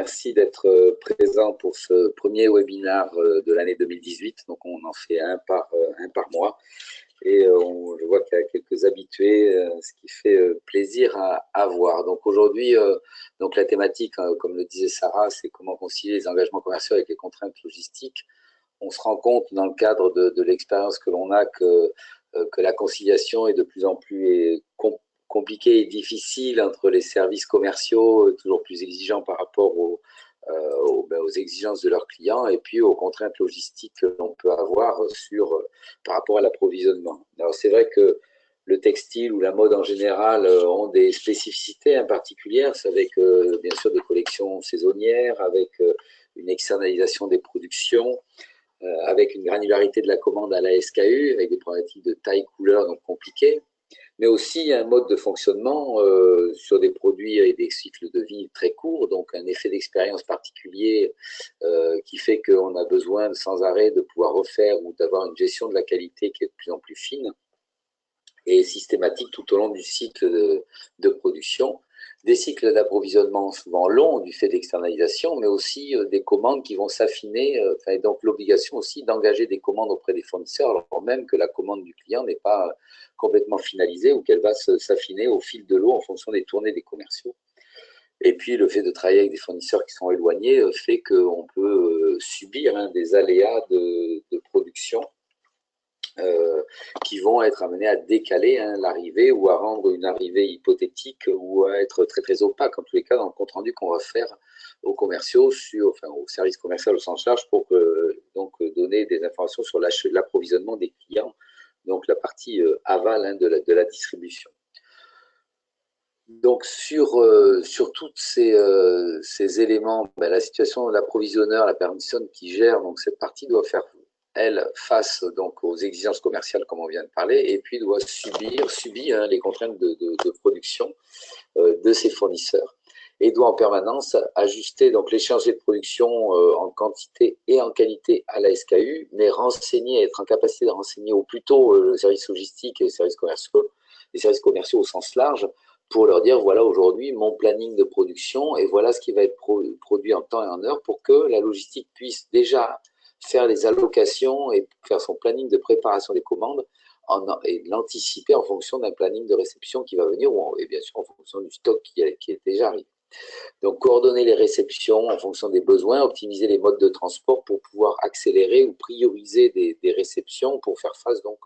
Merci d'être présent pour ce premier webinaire de l'année 2018. Donc, on en fait un par mois. Et je vois qu'il y a quelques habitués, ce qui fait plaisir à voir. Donc, aujourd'hui, donc la thématique, comme le disait Sarah, c'est comment concilier les engagements commerciaux avec les contraintes logistiques. On se rend compte dans le cadre de l'expérience que l'on a que la conciliation est de plus en plus compliquée et difficile entre les services commerciaux, toujours plus exigeants par rapport aux exigences de leurs clients et puis aux contraintes logistiques que l'on peut avoir par rapport à l'approvisionnement. Alors c'est vrai que le textile ou la mode en général ont des spécificités particulières, avec bien sûr des collections saisonnières, avec une externalisation des productions, avec une granularité de la commande à la SKU, avec des problématiques de taille, couleur, donc compliquées, mais aussi un mode de fonctionnement sur des produits et des cycles de vie très courts, donc un effet d'expérience particulier qui fait qu'on a besoin sans arrêt de pouvoir refaire ou d'avoir une gestion de la qualité qui est de plus en plus fine et systématique tout au long du cycle de production. Des cycles d'approvisionnement souvent longs du fait d'externalisation, mais aussi des commandes qui vont s'affiner, et donc l'obligation aussi d'engager des commandes auprès des fournisseurs, alors même que la commande du client n'est pas complètement finalisée ou qu'elle va s'affiner au fil de l'eau en fonction des tournées des commerciaux. Et puis le fait de travailler avec des fournisseurs qui sont éloignés fait qu'on peut subir des aléas de production qui vont être amenés à décaler l'arrivée ou à rendre une arrivée hypothétique ou à être très très opaque, en tous les cas dans le compte rendu qu'on va faire aux commerciaux, au service commercial au sens large, pour donner des informations sur l'approvisionnement des clients, donc la partie aval de la distribution. Donc sur tous ces éléments, la situation de l'approvisionneur, la personne qui gère donc cette partie doit faire elle face donc aux exigences commerciales comme on vient de parler, et puis doit subir les contraintes de production de ses fournisseurs, et doit en permanence ajuster donc l'échéancier de production en quantité et en qualité à la SKU, mais être en capacité de renseigner au plus tôt le service logistique et les services commerciaux au sens large, pour leur dire, voilà aujourd'hui mon planning de production et voilà ce qui va être produit en temps et en heure, pour que la logistique puisse déjà faire les allocations et faire son planning de préparation des commandes et l'anticiper en fonction d'un planning de réception qui va venir, et bien sûr en fonction du stock qui est déjà arrivé. Donc coordonner les réceptions en fonction des besoins, optimiser les modes de transport pour pouvoir accélérer ou prioriser des réceptions pour faire face donc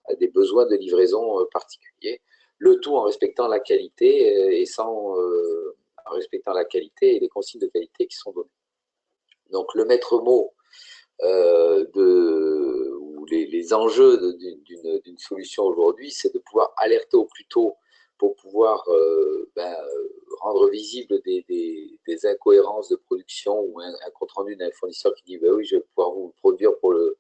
à des besoins de livraison particuliers. Le tout en respectant la qualité en respectant la qualité et les consignes de qualité qui sont données. Donc le maître mot ou les enjeux d'une solution aujourd'hui, c'est de pouvoir alerter au plus tôt pour pouvoir rendre visible des incohérences de production ou un compte rendu d'un fournisseur qui dit oui, je vais pouvoir vous produire pour le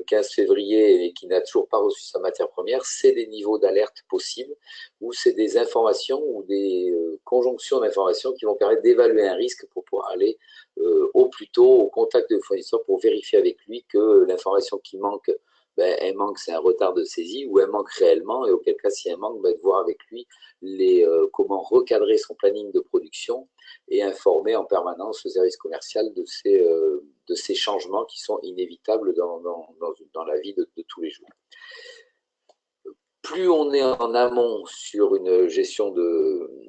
15 février et qui n'a toujours pas reçu sa matière première. C'est des niveaux d'alerte possibles, ou c'est des informations ou des conjonctions d'informations qui vont permettre d'évaluer un risque pour pouvoir aller au plus tôt au contact du fournisseur pour vérifier avec lui que l'information qui manque, elle manque, c'est un retard de saisie, ou elle manque réellement, et auquel cas, si elle manque, de voir avec lui comment recadrer son planning de production et informer en permanence le service commercial de ces changements qui sont inévitables dans la vie de tous les jours. Plus on est en amont sur une gestion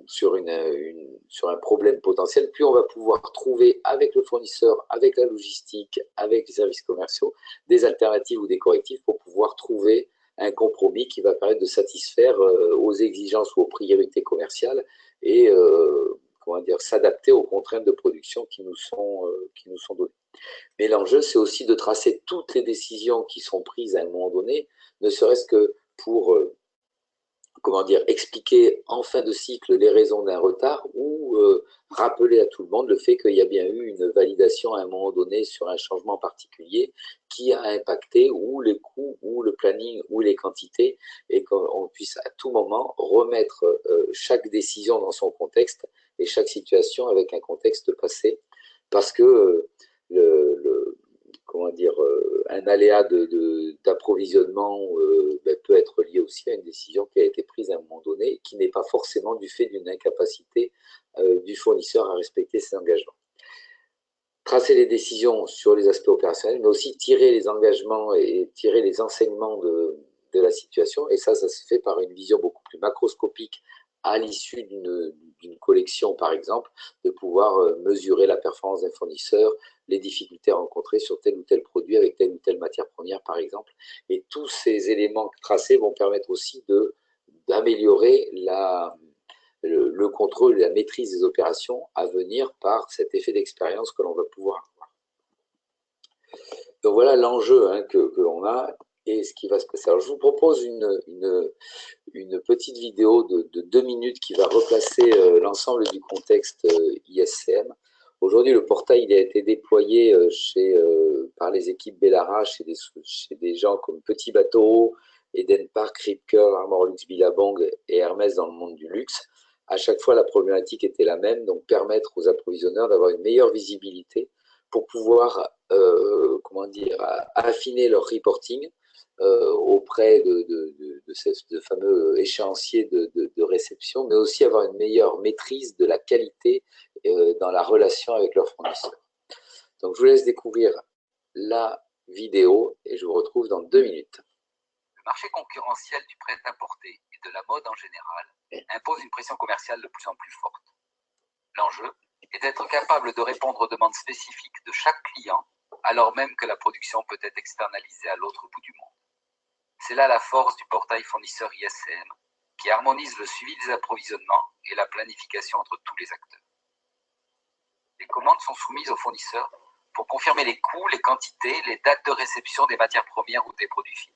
sur un problème potentiel, plus on va pouvoir trouver avec le fournisseur, avec la logistique, avec les services commerciaux, des alternatives ou des correctifs pour pouvoir trouver un compromis qui va permettre de satisfaire aux exigences ou aux priorités commerciales et s'adapter aux contraintes de production qui nous sont données. Mais l'enjeu, c'est aussi de tracer toutes les décisions qui sont prises à un moment donné, ne serait-ce que pour expliquer en fin de cycle les raisons d'un retard, ou rappeler à tout le monde le fait qu'il y a bien eu une validation à un moment donné sur un changement particulier qui a impacté ou les coûts, ou le planning, ou les quantités, et qu'on puisse à tout moment remettre chaque décision dans son contexte et chaque situation avec un contexte passé, parce que un aléa d'approvisionnement peut être lié aussi à une décision qui a été prise à un moment donné, qui n'est pas forcément du fait d'une incapacité du fournisseur à respecter ses engagements. Tracer les décisions sur les aspects opérationnels, mais aussi tirer les engagements et tirer les enseignements de la situation. Et ça se fait par une vision beaucoup plus macroscopique à l'issue d'une collection, par exemple, de pouvoir mesurer la performance d'un fournisseur, les difficultés rencontrées sur tel ou tel produit avec telle ou telle matière première, par exemple. Et tous ces éléments tracés vont permettre aussi d'améliorer le contrôle et la maîtrise des opérations à venir par cet effet d'expérience que l'on va pouvoir avoir. Donc voilà l'enjeu que l'on a et ce qui va se passer. Alors je vous propose une petite vidéo de 2 minutes qui va replacer l'ensemble du contexte ISCM. Aujourd'hui, le portail il a été déployé par les équipes Bellara chez des gens comme Petit Bateau, Eden Park, Rip Curl, Armor Lux, Billabong et Hermès dans le monde du luxe. À chaque fois, la problématique était la même, donc permettre aux approvisionneurs d'avoir une meilleure visibilité pour pouvoir affiner leur reporting auprès de ce fameux échéancier de réception, mais aussi avoir une meilleure maîtrise de la qualité dans la relation avec leurs fournisseurs. Donc, je vous laisse découvrir la vidéo et je vous retrouve dans 2 minutes. Le marché concurrentiel du prêt-à-porter et de la mode en général impose une pression commerciale de plus en plus forte. L'enjeu est d'être capable de répondre aux demandes spécifiques de chaque client, alors même que la production peut être externalisée à l'autre bout du monde. C'est là la force du portail fournisseur ISCM, qui harmonise le suivi des approvisionnements et la planification entre tous les acteurs. Les commandes sont soumises aux fournisseurs pour confirmer les coûts, les quantités, les dates de réception des matières premières ou des produits finis.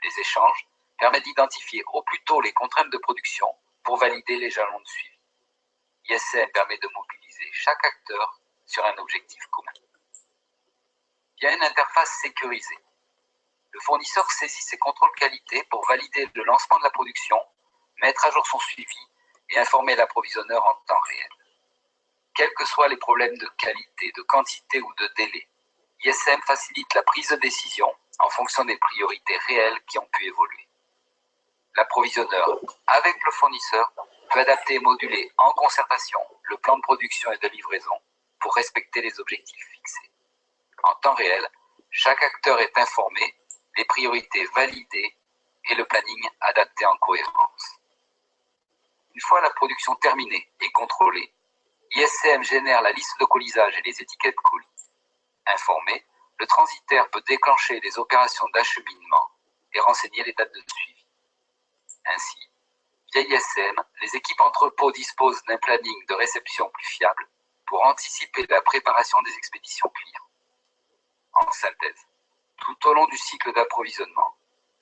Les échanges permettent d'identifier au plus tôt les contraintes de production pour valider les jalons de suivi. ISCM permet de mobiliser chaque acteur sur un objectif commun. Via une interface sécurisée, le fournisseur saisit ses contrôles qualité pour valider le lancement de la production, mettre à jour son suivi et informer l'approvisionneur en temps réel. Quels que soient les problèmes de qualité, de quantité ou de délai, ISCM facilite la prise de décision en fonction des priorités réelles qui ont pu évoluer. L'approvisionneur, avec le fournisseur, peut adapter et moduler en concertation le plan de production et de livraison pour respecter les objectifs fixés. En temps réel, chaque acteur est informé, les priorités validées et le planning adapté en cohérence. Une fois la production terminée et contrôlée, ISCM génère la liste de colisage et les étiquettes colis. Informé, le transitaire peut déclencher les opérations d'acheminement et renseigner les dates de suivi. Ainsi, via ISCM, les équipes entrepôts disposent d'un planning de réception plus fiable pour anticiper la préparation des expéditions clients. En synthèse, tout au long du cycle d'approvisionnement,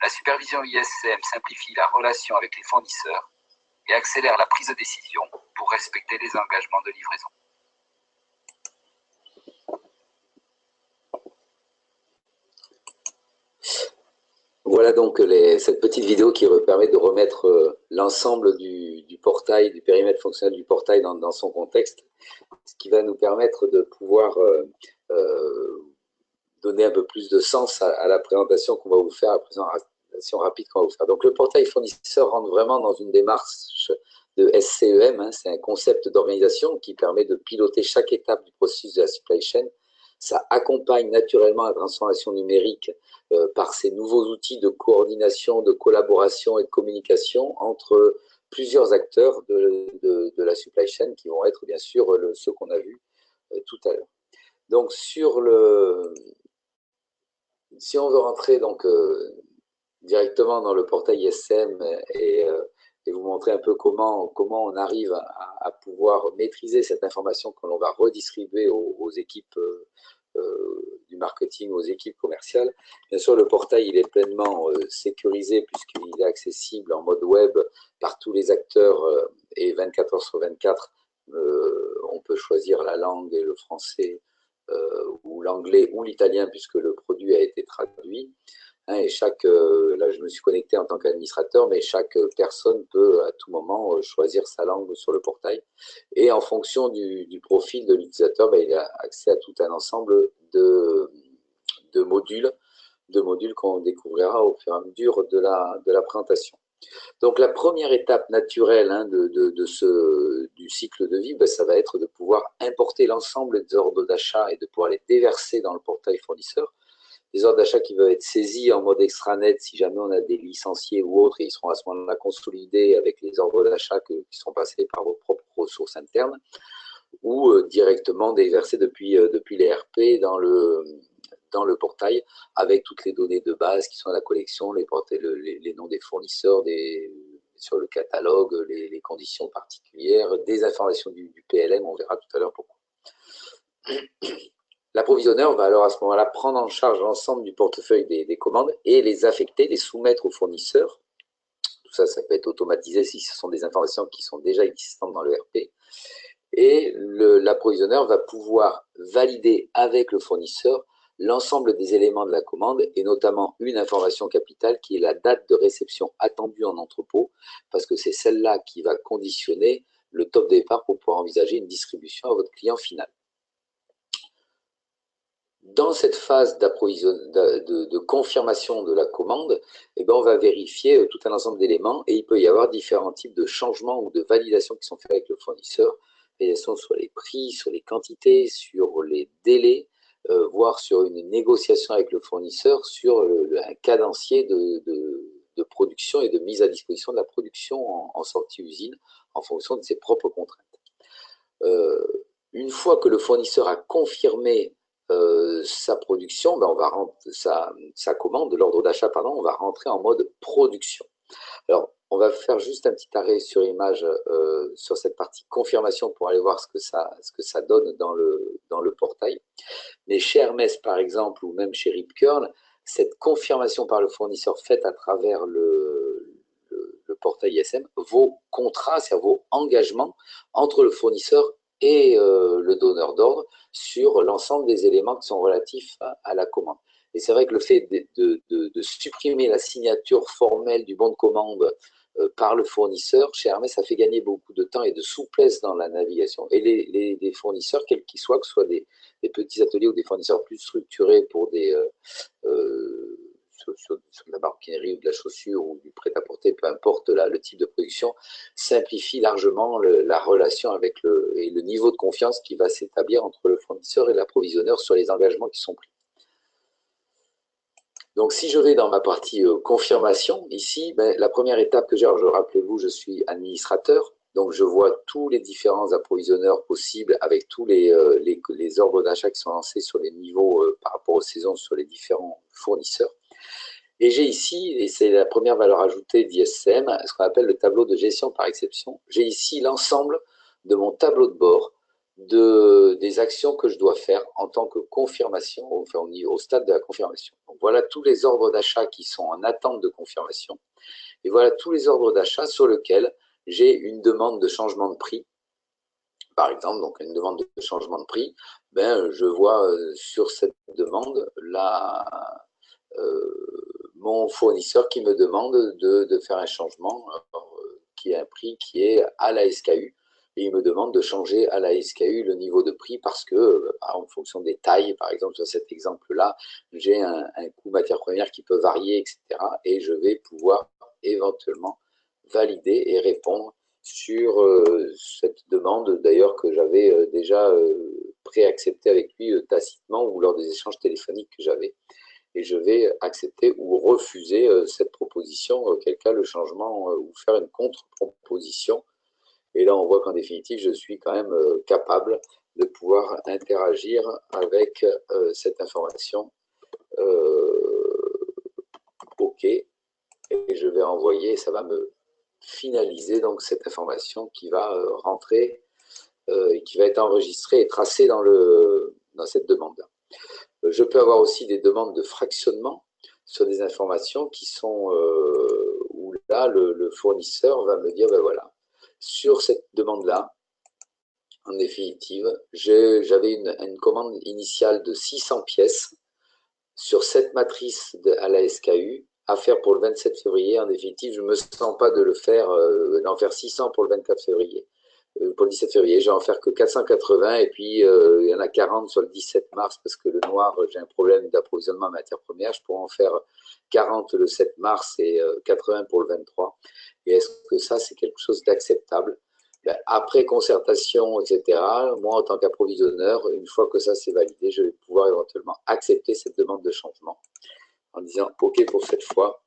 la supervision ISCM simplifie la relation avec les fournisseurs et accélère la prise de décision pour respecter les engagements de livraison. Voilà donc cette petite vidéo qui permet de remettre l'ensemble du portail, du périmètre fonctionnel du portail dans son contexte, ce qui va nous permettre de pouvoir donner un peu plus de sens à la présentation qu'on va vous faire, à la présentation rapide qu'on va vous faire. Donc le portail fournisseur rentre vraiment dans une démarche de SCEM, c'est un concept d'organisation qui permet de piloter chaque étape du processus de la supply chain. Ça accompagne naturellement la transformation numérique par ces nouveaux outils de coordination, de collaboration et de communication entre plusieurs acteurs de la supply chain qui vont être bien sûr ceux qu'on a vus tout à l'heure. Donc si on veut rentrer donc, directement dans le portail ISCM et vous montrer un peu comment on arrive à pouvoir maîtriser cette information que l'on va redistribuer aux équipes du marketing, aux équipes commerciales. Bien sûr, le portail il est pleinement sécurisé puisqu'il est accessible en mode web par tous les acteurs et 24 heures sur 24, on peut choisir la langue et le français ou l'anglais ou l'italien puisque le produit a été traduit. Et là je me suis connecté en tant qu'administrateur, mais chaque personne peut à tout moment choisir sa langue sur le portail. Et en fonction du profil de l'utilisateur, il a accès à tout un ensemble de modules qu'on découvrira au fur et à mesure de la présentation. Donc la première étape naturelle du cycle de vie, ça va être de pouvoir importer l'ensemble des ordres d'achat et de pouvoir les déverser dans le portail fournisseur. Des ordres d'achat qui peuvent être saisis en mode extranet si jamais on a des licenciés ou autres, et ils seront à ce moment-là consolidés avec les ordres d'achat qui sont passés par vos propres ressources internes, ou directement déversés depuis les RP dans le portail, avec toutes les données de base qui sont à la collection, les noms des fournisseurs, sur le catalogue, les conditions particulières, des informations du PLM, on verra tout à l'heure pourquoi. L'approvisionneur va alors à ce moment-là prendre en charge l'ensemble du portefeuille des commandes et les affecter, les soumettre au fournisseur. Tout ça, ça peut être automatisé si ce sont des informations qui sont déjà existantes dans le RP. Et l'approvisionneur va pouvoir valider avec le fournisseur l'ensemble des éléments de la commande, et notamment une information capitale qui est la date de réception attendue en entrepôt, parce que c'est celle-là qui va conditionner le top de départ pour pouvoir envisager une distribution à votre client final. Dans cette phase de confirmation de la commande, on va vérifier tout un ensemble d'éléments, et il peut y avoir différents types de changements ou de validations qui sont faits avec le fournisseur, validations sur les prix, sur les quantités, sur les délais, voire sur une négociation avec le fournisseur sur un cadencier de production et de mise à disposition de la production en sortie usine en fonction de ses propres contraintes. Une fois que le fournisseur a confirmé sa production, on va sa commande, l'ordre d'achat, pardon, on va rentrer en mode production. Alors, on va faire juste un petit arrêt sur image sur cette partie confirmation pour aller voir ce que ça donne dans le portail. Mais chez Hermès, par exemple, ou même chez Rip Curl, cette confirmation par le fournisseur faite à travers le portail ISM, vos contrats, c'est-à-dire vos engagements entre le fournisseur et le donneur d'ordre sur l'ensemble des éléments qui sont relatifs à la commande. Et c'est vrai que le fait de supprimer la signature formelle du bon de commande par le fournisseur, chez Hermès, ça fait gagner beaucoup de temps et de souplesse dans la navigation. Et les fournisseurs, quels qu'ils soient, que ce soit des petits ateliers ou des fournisseurs plus structurés pour sur de la maroquinerie ou de la chaussure ou du prêt-à-porter, peu importe le type de production, simplifie largement la relation avec et le niveau de confiance qui va s'établir entre le fournisseur et l'approvisionneur sur les engagements qui sont pris. Donc, si je vais dans ma partie confirmation, ici, la première étape que j'ai, alors rappelez-vous, je suis administrateur, donc je vois tous les différents approvisionneurs possibles avec tous les ordres d'achat qui sont lancés sur les niveaux par rapport aux saisons sur les différents fournisseurs. Et j'ai ici, et c'est la première valeur ajoutée d'ISM, ce qu'on appelle le tableau de gestion par exception. J'ai ici l'ensemble de mon tableau de bord des actions que je dois faire en tant que confirmation, enfin au stade de la confirmation. Donc voilà tous les ordres d'achat qui sont en attente de confirmation. Et voilà tous les ordres d'achat sur lesquels j'ai une demande de changement de prix. Par exemple, donc une demande de changement de prix, je vois sur cette demande mon fournisseur qui me demande de faire un changement qui est un prix qui est à la SKU. Et il me demande de changer à la SKU le niveau de prix parce que, en fonction des tailles, par exemple, sur cet exemple-là, j'ai un coût matière première qui peut varier, etc. Et je vais pouvoir éventuellement valider et répondre sur cette demande, d'ailleurs, que j'avais déjà préacceptée avec lui tacitement ou lors des échanges téléphoniques que j'avais. Et je vais accepter ou refuser cette proposition, auquel cas le changement ou faire une contre-proposition. Et là, on voit qu'en définitive, je suis quand même capable de pouvoir interagir avec cette information. OK. Et je vais envoyer, ça va me finaliser donc cette information qui va rentrer et qui va être enregistrée et tracée dans cette demande-là. Je peux avoir aussi des demandes de fractionnement sur des informations qui sont où là, le fournisseur va me dire, voilà, sur cette demande-là, en définitive, j'avais une commande initiale de 600 pièces sur cette matrice à la SKU à faire pour le 27 février. En définitive, je ne me sens pas de le faire, d'en faire 600 pour le 24 février. pour le 17 février. Je vais en faire que 480 et puis il y en a 40 sur le 17 mars parce que le noir, j'ai un problème d'approvisionnement en matières premières. Je pourrais en faire 40 le 7 mars et 80 pour le 23. Et est-ce que ça, c'est quelque chose d'acceptable? Après concertation, etc., moi, en tant qu'approvisionneur, une fois que ça c'est validé, je vais pouvoir éventuellement accepter cette demande de changement en disant « OK pour cette fois ».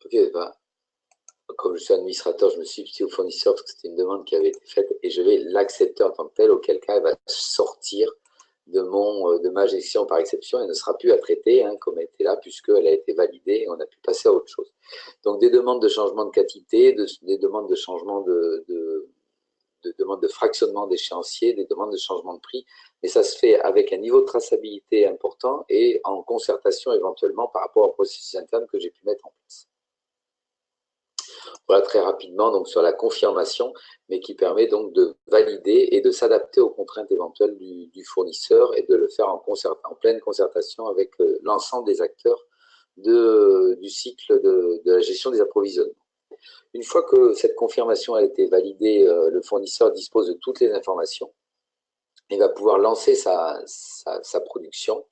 Ok, bah, comme je suis administrateur, je me substitue au fournisseur parce que c'était une demande qui avait été faite et je vais l'accepter en tant que tel, auquel cas elle va sortir de ma gestion par exception et ne sera plus à traiter comme elle était là puisqu'elle a été validée et on a pu passer à autre chose. Donc des demandes de changement de quantité, des demandes de changement de demandes de fractionnement d'échéanciers, des demandes de changement de prix, mais ça se fait avec un niveau de traçabilité important et en concertation éventuellement par rapport au processus interne que j'ai pu mettre en place. Voilà très rapidement donc sur la confirmation, mais qui permet donc de valider et de s'adapter aux contraintes éventuelles du fournisseur et de le faire en pleine concertation avec l'ensemble des acteurs du cycle de la gestion des approvisionnements. Une fois que cette confirmation a été validée, le fournisseur dispose de toutes les informations et va pouvoir lancer sa production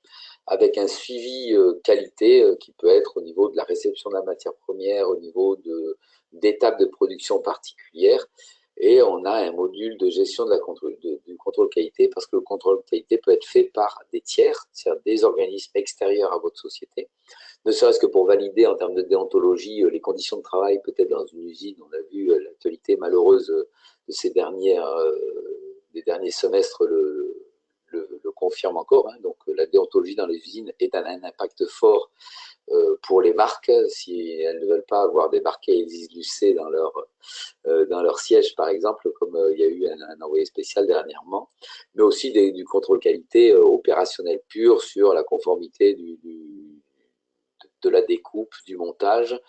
avec un suivi qualité qui peut être au niveau de la réception de la matière première, au niveau d'étapes de production particulières. Et on a un module de gestion du contrôle qualité parce que le contrôle qualité peut être fait par des tiers, c'est-à-dire des organismes extérieurs à votre société, ne serait-ce que pour valider en termes de déontologie les conditions de travail, peut-être dans une usine. On a vu l'actualité malheureuse de ces derniers semestres le confirme encore. Donc la déontologie dans les usines est un impact fort pour les marques, si elles ne veulent pas avoir débarqué Élise Lucet dans leur siège, par exemple, comme il y a eu un envoyé spécial dernièrement, mais aussi du contrôle qualité opérationnel pur sur la conformité de la découpe, du montage,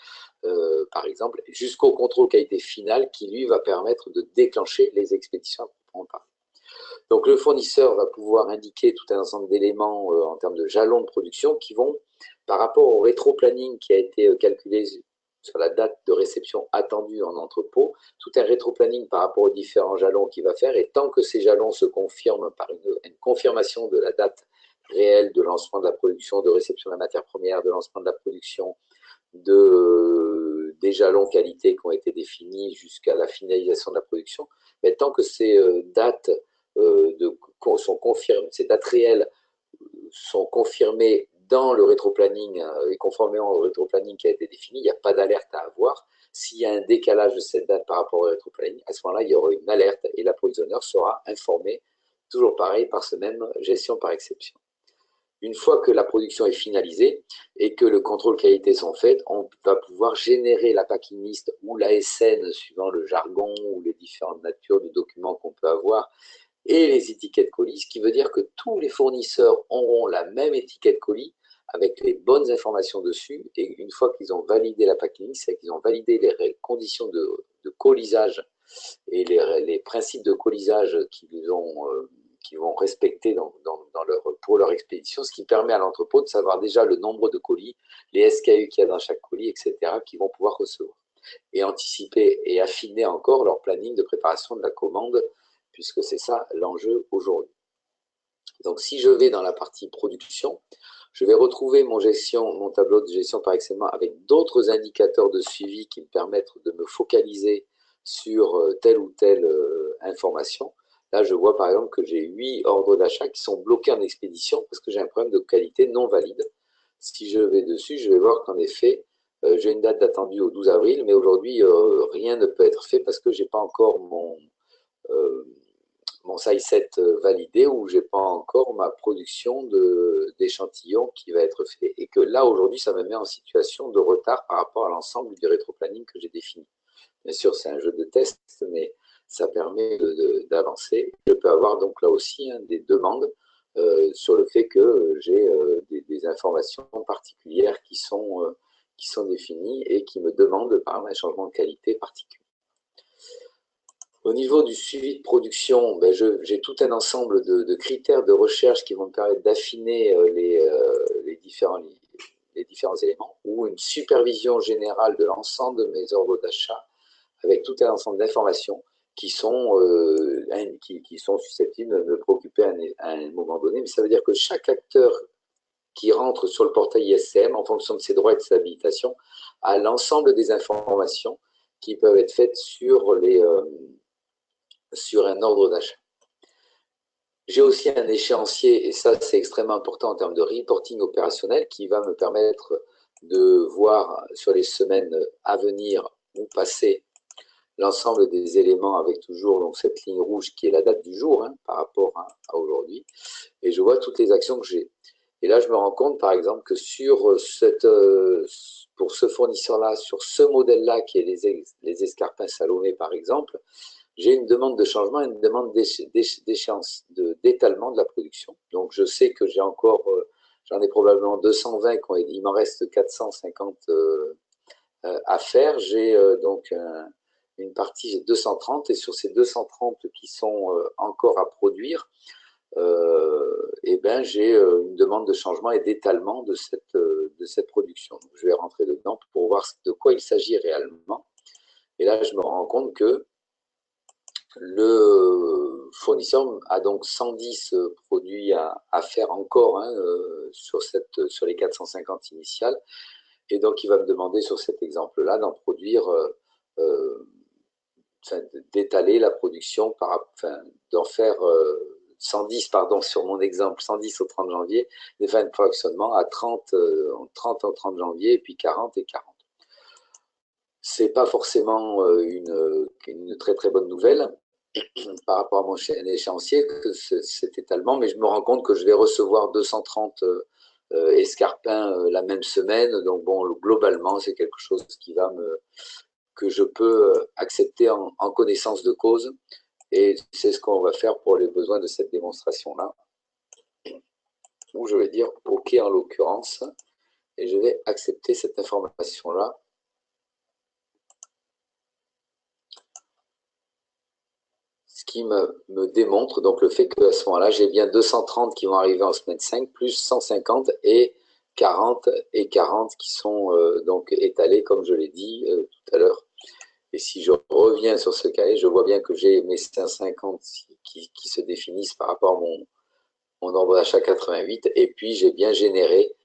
par exemple, jusqu'au contrôle qualité final qui, lui, va permettre de déclencher les expéditions à proprement parler. Donc, le fournisseur va pouvoir indiquer tout un ensemble d'éléments en termes de jalons de production qui vont, par rapport au rétro-planning qui a été calculé sur la date de réception attendue en entrepôt, tout un rétro-planning par rapport aux différents jalons qu'il va faire, et tant que ces jalons se confirment par une confirmation de la date réelle de lancement de la production, de réception de la matière première, de lancement de la production, des jalons qualité qui ont été définis jusqu'à la finalisation de la production, mais tant que ces dates sont confirmées, ces dates réelles sont confirmées dans le rétroplanning et conformément au rétroplanning qui a été défini, il n'y a pas d'alerte à avoir. S'il y a un décalage de cette date par rapport au rétroplanning, à ce moment-là, il y aura une alerte et l'approvisionneur sera informé, toujours pareil, par ce même gestion par exception. Une fois que la production est finalisée et que le contrôle qualité sont faits, on va pouvoir générer la packing list ou l'ASN suivant le jargon ou les différentes natures de documents qu'on peut avoir et les étiquettes colis, ce qui veut dire que tous les fournisseurs auront la même étiquette colis avec les bonnes informations dessus, et une fois qu'ils ont validé la packing list, c'est qu'ils ont validé les conditions de colisage et les principes de colisage qu'ils vont respecter pour leur expédition, ce qui permet à l'entrepôt de savoir déjà le nombre de colis, les SKU qu'il y a dans chaque colis, etc., qu'ils vont pouvoir recevoir. Et anticiper et affiner encore leur planning de préparation de la commande, puisque c'est ça l'enjeu aujourd'hui. Donc si je vais dans la partie production, je vais retrouver mon tableau de gestion par excellence avec d'autres indicateurs de suivi qui me permettent de me focaliser sur telle ou telle information. Là, je vois par exemple que j'ai 8 ordres d'achat qui sont bloqués en expédition parce que j'ai un problème de qualité non valide. Si je vais dessus, je vais voir qu'en effet, j'ai une date d'attendue au 12 avril, mais aujourd'hui, rien ne peut être fait parce que je n'ai pas encore mon size set validé ou j'ai pas encore ma production d'échantillons qui va être fait. Et que là, aujourd'hui, ça me met en situation de retard par rapport à l'ensemble du rétroplanning que j'ai défini. Bien sûr, c'est un jeu de test, mais ça permet d'avancer. Je peux avoir donc là aussi des demandes sur le fait que j'ai des informations particulières qui sont définies et qui me demandent par exemple un changement de qualité particulier. Au niveau du suivi de production, j'ai tout un ensemble de critères de recherche qui vont me permettre d'affiner les les différents éléments, ou une supervision générale de l'ensemble de mes ordres d'achat avec tout un ensemble d'informations qui sont susceptibles de me préoccuper à un moment donné. Mais ça veut dire que chaque acteur qui rentre sur le portail ISM, en fonction de ses droits et de sa habilitation, a l'ensemble des informations qui peuvent être faites sur un ordre d'achat. J'ai aussi un échéancier, et ça c'est extrêmement important en termes de reporting opérationnel, qui va me permettre de voir sur les semaines à venir ou passées l'ensemble des éléments avec toujours donc, cette ligne rouge qui est la date du jour par rapport à aujourd'hui. Et je vois toutes les actions que j'ai. Et là, je me rends compte, par exemple, que pour ce fournisseur-là, sur ce modèle-là, qui est les escarpins Salomé, par exemple, j'ai une demande de changement, une demande d'échéance, d'étalement de la production. Donc, je sais que j'en ai probablement 220, il m'en reste 450 à faire. J'ai donc une partie, j'ai 230, et sur ces 230 qui sont encore à produire, j'ai une demande de changement et d'étalement de cette production. Donc, je vais rentrer dedans pour voir de quoi il s'agit réellement. Et là, je me rends compte que le fournisseur a donc 110 produits à faire encore sur les 450 initiales. Et donc, il va me demander sur cet exemple-là d'en produire, d'étaler la production, d'en faire 110, pardon, sur mon exemple, 110 au 30 janvier, de faire un fractionnement à 30 au 30 janvier, et puis 40 et 40. C'est pas forcément une très très bonne nouvelle par rapport à mon échéancier, que cet étalement, mais je me rends compte que je vais recevoir 230 escarpins la même semaine, donc bon, globalement, c'est quelque chose que je peux accepter en connaissance de cause, et c'est ce qu'on va faire pour les besoins de cette démonstration-là, où je vais dire OK en l'occurrence, et je vais accepter cette information-là. Ce qui me démontre donc le fait qu'à ce moment-là, j'ai bien 230 qui vont arriver en semaine 5, plus 150 et 40 qui sont donc étalés, comme je l'ai dit tout à l'heure. Et si je reviens sur ce cahier, je vois bien que j'ai mes 150 qui se définissent par rapport à mon ordre d'achat 88, et puis j'ai bien généré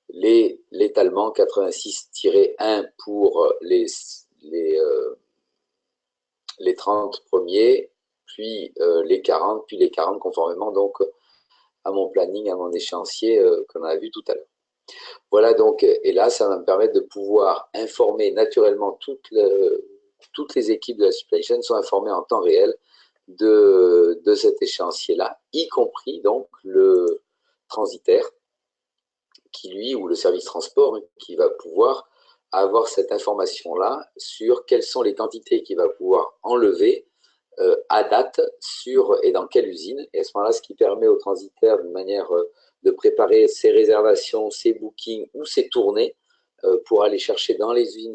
l'étalement 86-1 pour les 30 premiers, puis les 40, puis les 40 conformément donc à mon planning, à mon échéancier qu'on a vu tout à l'heure. Voilà donc, et là, ça va me permettre de pouvoir informer naturellement toutes les équipes de la supply chain sont informées en temps réel de cet échéancier-là, y compris donc le transitaire, qui lui, ou le service transport, qui va pouvoir avoir cette information-là sur quelles sont les quantités qu'il va pouvoir enlever à date et dans quelle usine. Et à ce moment-là, ce qui permet au transitaire d'une manière de préparer ses réservations, ses bookings ou ses tournées pour aller chercher dans les usines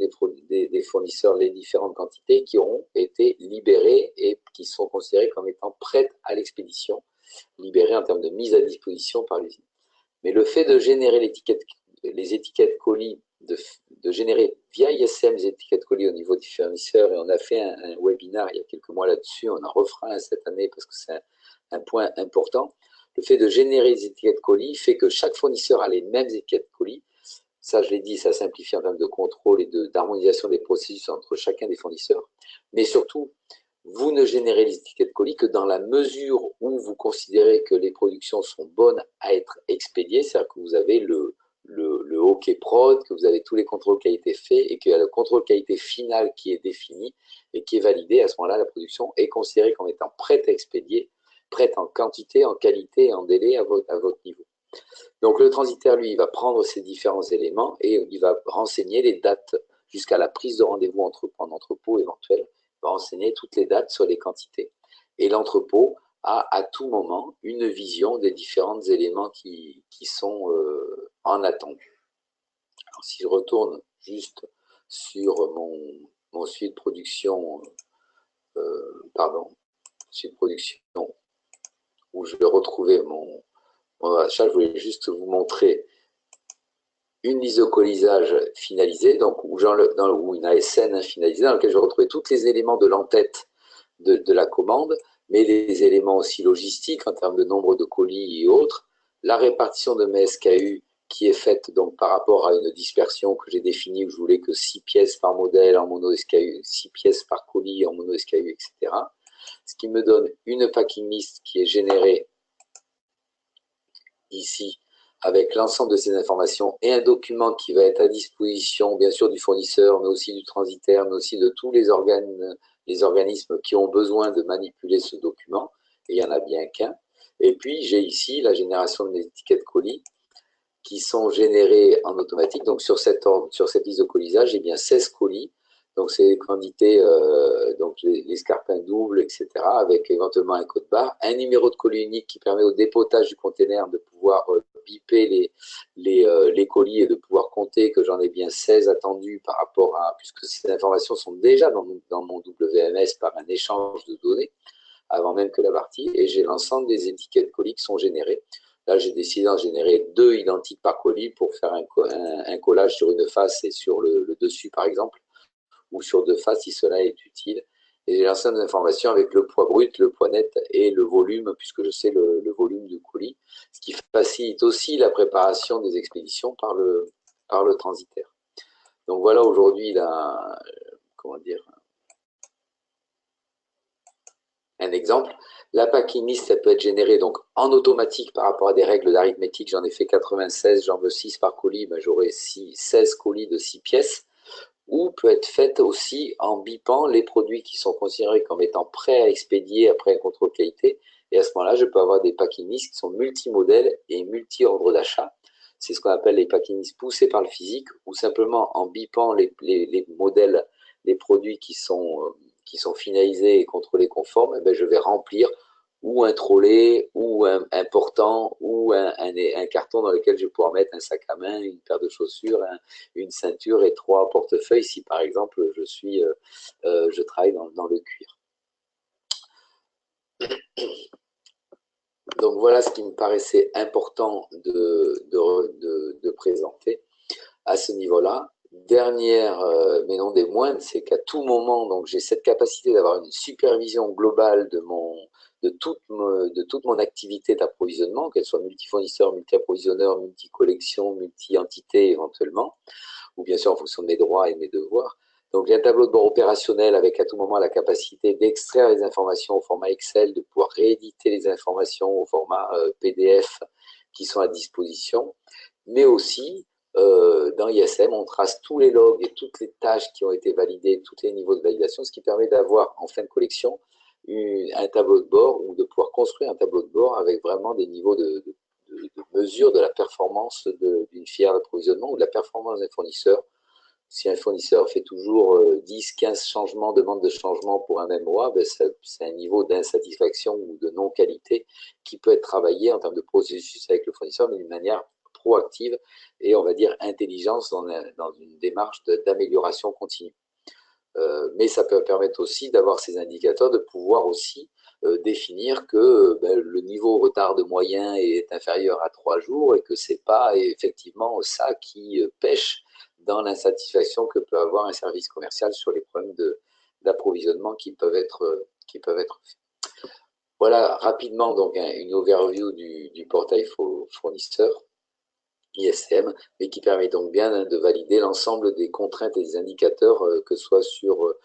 des fournisseurs les différentes quantités qui auront été libérées et qui sont considérées comme étant prêtes à l'expédition, libérées en termes de mise à disposition par l'usine. Mais le fait de générer les étiquettes colis, de générer via ISM les étiquettes colis au niveau des fournisseurs, et on a fait un webinaire il y a quelques mois là-dessus, on en refera un cette année parce que c'est un point important. Le fait de générer les étiquettes colis fait que chaque fournisseur a les mêmes étiquettes colis. Ça, je l'ai dit, ça simplifie en termes de contrôle et d'harmonisation des processus entre chacun des fournisseurs. Mais surtout, vous ne générez les étiquettes colis que dans la mesure où vous considérez que les productions sont bonnes à être expédiées, c'est-à-dire que vous avez le OK prod, que vous avez tous les contrôles qualité faits et qu'il y a le contrôle qualité final qui est défini et qui est validé. À ce moment-là, la production est considérée comme étant prête à expédier, prête en quantité, en qualité et en délai à votre niveau. Donc le transitaire, lui, il va prendre ces différents éléments et il va renseigner les dates jusqu'à la prise de rendez-vous en entrepôt éventuel. Il va renseigner toutes les dates sur les quantités. Et l'entrepôt a à tout moment une vision des différents éléments qui sont en attente. Alors, si je retourne juste sur mon suivi de production, suivi de production, où je vais retrouver mon achat, je voulais juste vous montrer une liste de colisage finalisée, donc ou une ASN finalisée, dans laquelle je retrouvais tous les éléments de l'entête de la commande, mais les éléments aussi logistiques en termes de nombre de colis et autres, la répartition de mes SKU qui est faite donc par rapport à une dispersion que j'ai définie, où je voulais que 6 pièces par modèle en mono SKU, 6 pièces par colis en mono SKU, etc. Ce qui me donne une packing list qui est générée ici avec l'ensemble de ces informations et un document qui va être à disposition, bien sûr, du fournisseur, mais aussi du transitaire, mais aussi de tous les organismes qui ont besoin de manipuler ce document, et il n'y en a bien qu'un. Et puis, j'ai ici la génération de mes étiquettes colis qui sont générées en automatique. Donc, sur cette liste de colisage, j'ai bien 16 colis. Donc, c'est les quantités, donc les escarpins doubles, etc., avec éventuellement un code barre, un numéro de colis unique qui permet au dépotage du container de pouvoir biper les colis et de pouvoir compter que j'en ai bien 16 attendus par rapport à, puisque ces informations sont déjà dans mon WMS par un échange de données, avant même que la partie, et j'ai l'ensemble des étiquettes colis qui sont générées. Là, j'ai décidé d'en générer 2 identiques par colis pour faire un collage sur une face et sur le dessus, par exemple, ou sur 2 faces si cela est utile. Et j'ai l'ensemble d'informations avec le poids brut, le poids net et le volume, puisque je sais le volume du colis, ce qui facilite aussi la préparation des expéditions par le transitaire. Donc voilà aujourd'hui un exemple. La packing list, elle peut être générée donc en automatique par rapport à des règles d'arithmétique. J'en ai fait 96, j'en veux 6 par colis, ben j'aurai 16 colis de 6 pièces. Ou peut être faite aussi en bipant les produits qui sont considérés comme étant prêts à expédier après un contrôle qualité. Et à ce moment-là, je peux avoir des packing lists qui sont multimodèles et multi-ordres d'achat. C'est ce qu'on appelle les packing lists poussés par le physique, ou simplement en bipant les modèles, les produits qui sont finalisés et contrôlés conformes, eh bien, je vais remplir ou un trolley, ou un portant, ou un carton dans lequel je vais pouvoir mettre un sac à main, une paire de chaussures, une ceinture et 3 portefeuilles si par exemple je travaille dans le cuir. Donc voilà ce qui me paraissait important de présenter à ce niveau-là. Dernière, mais non des moindres, c'est qu'à tout moment, donc j'ai cette capacité d'avoir une supervision globale de toute mon activité d'approvisionnement, qu'elle soit multifournisseur, multi-approvisionneur, multi-collection, multi-entité éventuellement, ou bien sûr en fonction de mes droits et de mes devoirs. Donc, il y a un tableau de bord opérationnel avec à tout moment la capacité d'extraire les informations au format Excel, de pouvoir rééditer les informations au format PDF qui sont à disposition, mais aussi dans ISM, on trace tous les logs et toutes les tâches qui ont été validées, tous les niveaux de validation, ce qui permet d'avoir en fin de collection un tableau de bord ou de pouvoir construire un tableau de bord avec vraiment des niveaux de mesure de la performance d'une filière d'approvisionnement ou de la performance d'un fournisseur. Si un fournisseur fait toujours 10-15 changements, demande de changement pour un même mois, ben c'est un niveau d'insatisfaction ou de non-qualité qui peut être travaillé en termes de processus avec le fournisseur, mais d'une manière proactive et, on va dire, intelligence dans une démarche d'amélioration continue. Mais ça peut permettre aussi d'avoir ces indicateurs, de pouvoir aussi définir que le niveau retard de moyen est inférieur à 3 jours et que ce n'est pas effectivement ça qui pêche dans l'insatisfaction que peut avoir un service commercial sur les problèmes d'approvisionnement qui peuvent être faits. Voilà rapidement donc une overview du portail fournisseur ISM, mais qui permet donc bien de valider l'ensemble des contraintes et des indicateurs, que ce soit sur,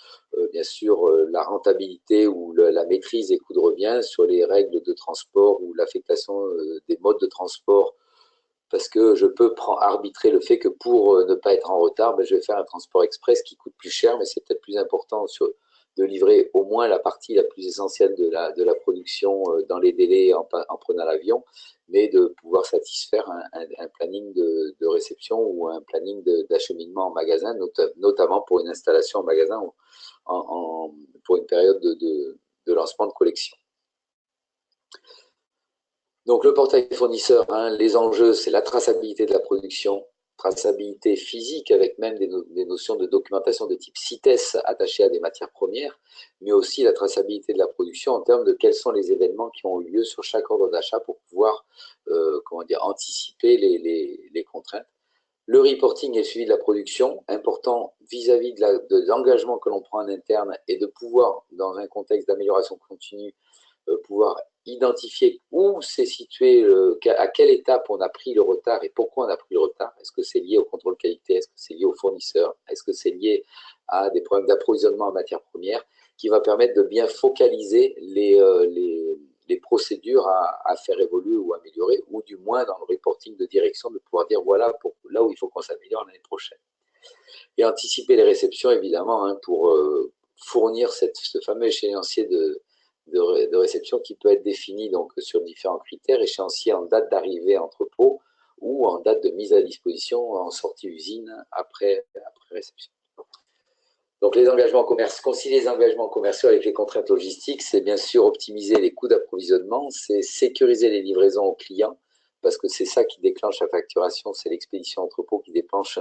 bien sûr, la rentabilité ou la maîtrise des coûts de revient, sur les règles de transport ou l'affectation des modes de transport, parce que je peux arbitrer le fait que pour ne pas être en retard, je vais faire un transport express qui coûte plus cher, mais c'est peut-être plus important de livrer au moins la partie la plus essentielle de la production dans les délais en prenant l'avion, mais de pouvoir satisfaire un planning de réception ou un planning d'acheminement en magasin, notamment pour une installation en magasin pour une période de lancement de collection. Donc le portail fournisseur, les enjeux, c'est la traçabilité de la production, traçabilité physique avec même des notions de documentation de type CITES attachées à des matières premières, mais aussi la traçabilité de la production en termes de quels sont les événements qui ont eu lieu sur chaque ordre d'achat pour pouvoir anticiper les contraintes. Le reporting et le suivi de la production, important vis-à-vis de l'engagement que l'on prend en interne et de pouvoir, dans un contexte d'amélioration continue, pouvoir identifier où s'est situé, à quelle étape on a pris le retard et pourquoi on a pris le retard. Est-ce que c'est lié au contrôle qualité? Est-ce que c'est lié au fournisseur? Est-ce que c'est lié à des problèmes d'approvisionnement en matières premières? Qui va permettre de bien focaliser les procédures à faire évoluer ou améliorer, ou du moins dans le reporting de direction, de pouvoir dire voilà là où il faut qu'on s'améliore l'année prochaine. Et anticiper les réceptions, évidemment, hein, pour fournir ce fameux échéancier de réception qui peut être défini donc, sur différents critères, échéancier en date d'arrivée à entrepôt ou en date de mise à disposition en sortie usine après réception. Donc les engagements commerciaux, concilier les engagements commerciaux avec les contraintes logistiques, c'est bien sûr optimiser les coûts d'approvisionnement, c'est sécuriser les livraisons aux clients, parce que c'est ça qui déclenche la facturation, c'est l'expédition entrepôt qui déclenche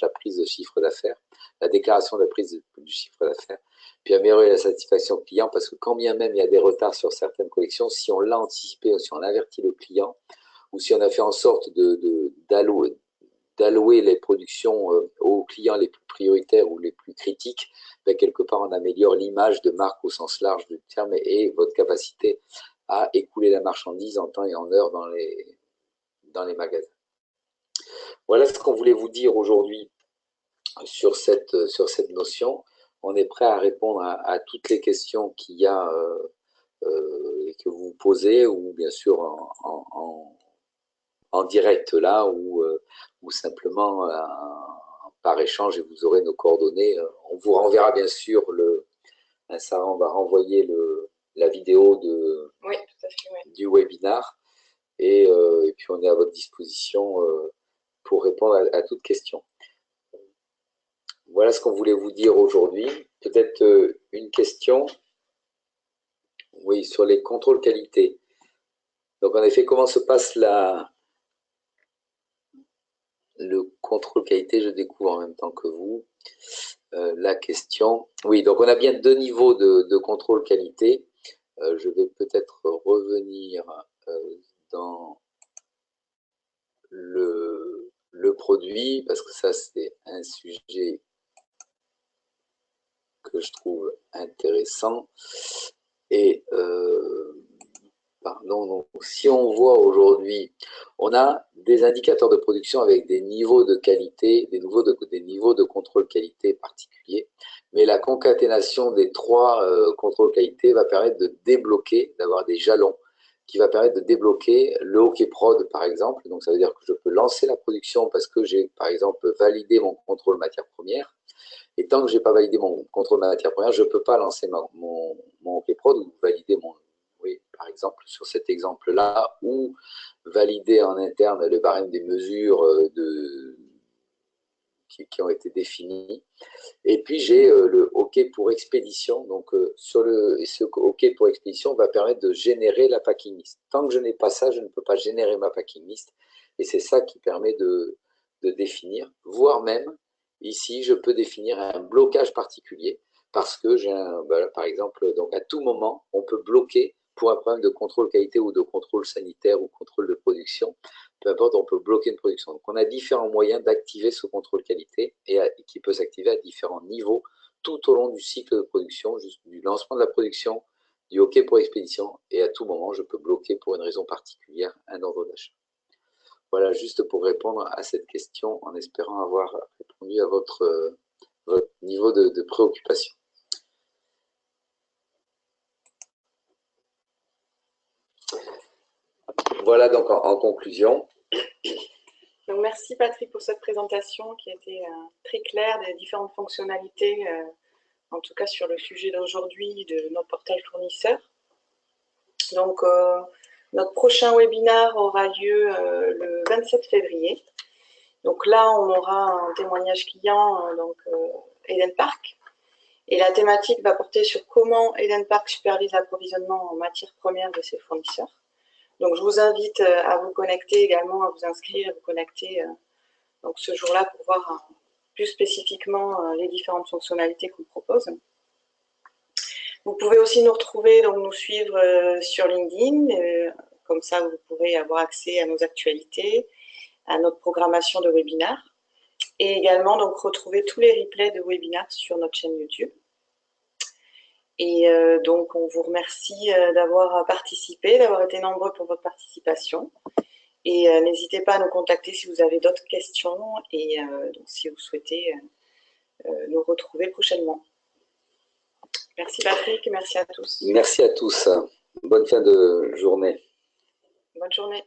la prise de chiffre d'affaires, la déclaration de la prise du chiffre d'affaires, puis améliorer la satisfaction client, parce que quand bien même il y a des retards sur certaines collections, si on l'a anticipé, ou si on a averti le client, ou si on a fait en sorte d'allouer les productions aux clients les plus prioritaires ou les plus critiques, ben quelque part on améliore l'image de marque au sens large du terme et votre capacité à écouler la marchandise en temps et en heure dans les magasins. Voilà ce qu'on voulait vous dire aujourd'hui sur cette notion. On est prêt à répondre à toutes les questions qu'il y a que vous posez, ou bien sûr en direct là, ou simplement par échange, et vous aurez nos coordonnées. On vous renverra bien sûr Sarah, on va renvoyer la vidéo oui, tout à fait, oui. du webinar, et puis on est à votre disposition pour répondre à toute question. Voilà ce qu'on voulait vous dire aujourd'hui. Peut-être une question, oui, sur les contrôles qualité. Donc en effet, comment se passe le contrôle qualité? Je découvre en même temps que vous la question. Oui, donc on a bien deux niveaux de contrôle qualité. Je vais peut-être revenir dans le produit, parce que ça c'est un sujet que je trouve intéressant. Et pardon, donc, si on voit aujourd'hui, on a des indicateurs de production avec des niveaux de qualité, des niveaux de contrôle qualité particuliers, mais la concaténation des trois contrôles qualité va permettre de débloquer, d'avoir des jalons, qui va permettre de débloquer le OK Prod, par exemple. Donc ça veut dire que je peux lancer la production parce que j'ai, par exemple, validé mon contrôle matière première. Et tant que je n'ai pas validé mon contrôle matière première, je ne peux pas lancer mon OK Prod ou valider oui, par exemple, sur cet exemple-là, ou valider en interne le barème des mesures qui ont été définies. Et puis, j'ai le OK pour expédition. Donc, ce OK pour expédition va permettre de générer la packing list. Tant que je n'ai pas ça, je ne peux pas générer ma packing list. Et c'est ça qui permet de définir, voire même, ici, je peux définir un blocage particulier parce que j'ai par exemple, donc à tout moment, on peut bloquer pour un problème de contrôle qualité ou de contrôle sanitaire ou contrôle de production. Peu importe, on peut bloquer une production. Donc, on a différents moyens d'activer ce contrôle qualité et qui peut s'activer à différents niveaux tout au long du cycle de production, du lancement de la production, du OK pour expédition, et à tout moment, je peux bloquer pour une raison particulière un ordre d'achat. Voilà, juste pour répondre à cette question, en espérant avoir répondu à votre niveau de préoccupation. Voilà donc en conclusion. Donc, merci Patrick pour cette présentation qui a été très claire des différentes fonctionnalités, en tout cas sur le sujet d'aujourd'hui de nos portails fournisseurs. Donc, notre prochain webinaire aura lieu le 27 février. Donc là, on aura un témoignage client, donc Eden Park. Et la thématique va porter sur comment Eden Park supervise l'approvisionnement en matières premières de ses fournisseurs. Donc, je vous invite à vous connecter également, à vous inscrire, à vous connecter donc ce jour-là pour voir plus spécifiquement les différentes fonctionnalités qu'on propose. Vous pouvez aussi nous retrouver, donc nous suivre sur LinkedIn, comme ça vous pourrez avoir accès à nos actualités, à notre programmation de webinaires. Et également, donc, retrouver tous les replays de webinaires sur notre chaîne YouTube. Et donc, on vous remercie d'avoir participé, d'avoir été nombreux pour votre participation. Et n'hésitez pas à nous contacter si vous avez d'autres questions et donc, si vous souhaitez nous retrouver prochainement. Merci Patrick, merci à tous. Merci à tous. Bonne fin de journée. Bonne journée.